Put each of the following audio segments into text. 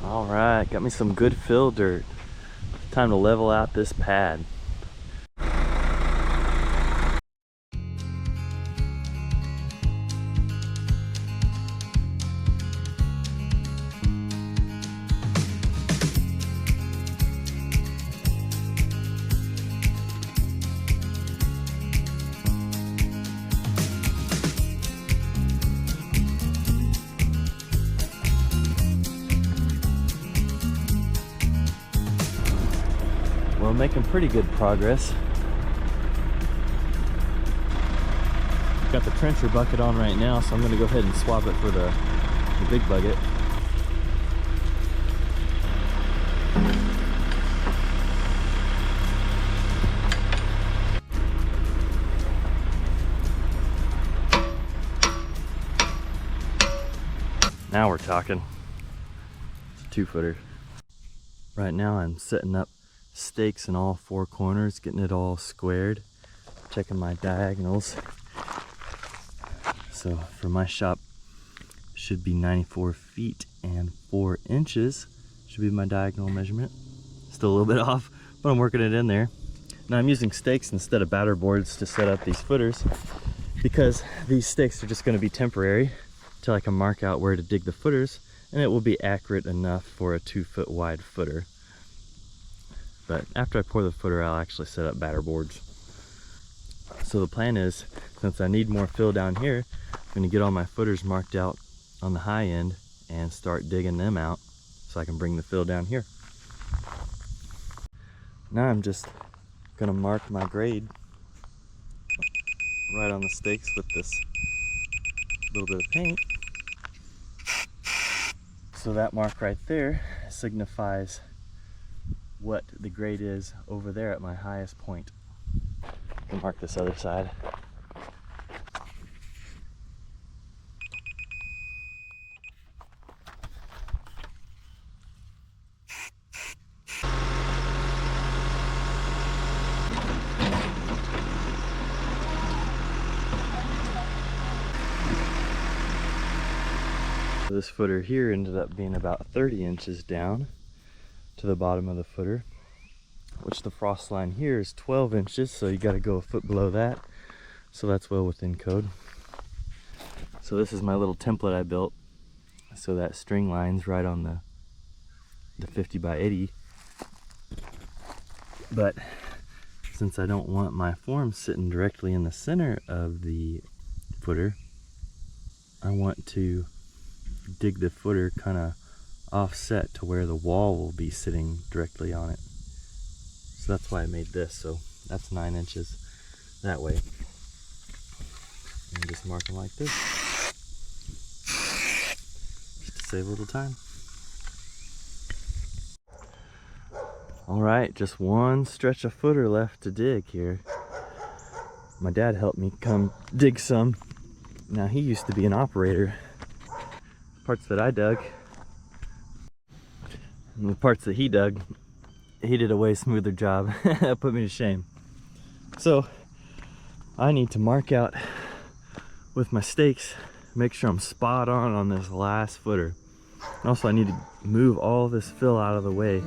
All right, got me some good fill dirt. Time to level out this pad. Well, making pretty good progress. Got the trencher bucket on right now, so I'm going to go ahead and swap it for the big bucket. Now we're talking. It's a 2-footer. Right now I'm setting up stakes in all 4 corners, getting it all squared, checking my diagonals. So for my shop, should be 94 feet and 4 inches should be my diagonal measurement. Still a little bit off, but I'm working it in there. Now I'm using stakes instead of batter boards to set up these footers, because these stakes are just going to be temporary till I can mark out where to dig the footers, and it will be accurate enough for a 2-foot wide footer. But after I pour the footer, I'll actually set up batter boards. So the plan is, since I need more fill down here, I'm going to get all my footers marked out on the high end and start digging them out so I can bring the fill down here. Now I'm just going to mark my grade right on the stakes with this little bit of paint. So that mark right there signifies what the grade is over there at my highest point. I can mark this other side. So this footer here ended up being about 30 inches down to the bottom of the footer, which the frost line here is 12 inches, so you got to go a foot below that. So that's well within code. So this is my little template I built. So that string line's right on the 50 by 80. But since I don't want my form sitting directly in the center of the footer, I want to dig the footer kind of offset to where the wall will be sitting directly on it. So that's why I made this. So that's 9 inches that way. And just mark them like this, just to save a little time. All right, just one stretch of footer left to dig here. My dad helped me come dig some. Now he used to be an operator. The parts that I dug and the parts that he dug, he did a way smoother job. That put me to shame. So I need to mark out with my stakes, make sure I'm spot on this last footer. Also, I need to move all this fill out of the way.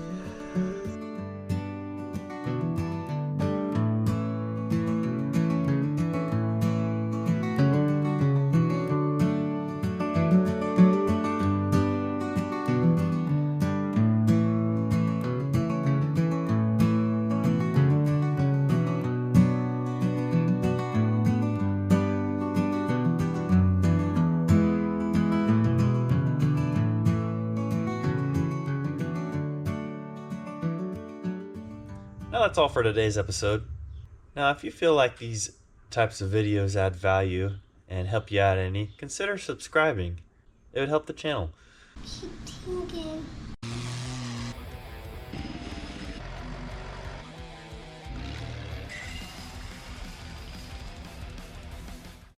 Now that's all for today's episode. Now if you feel like these types of videos add value and help you out any, consider subscribing. It would help the channel. Keep thinking.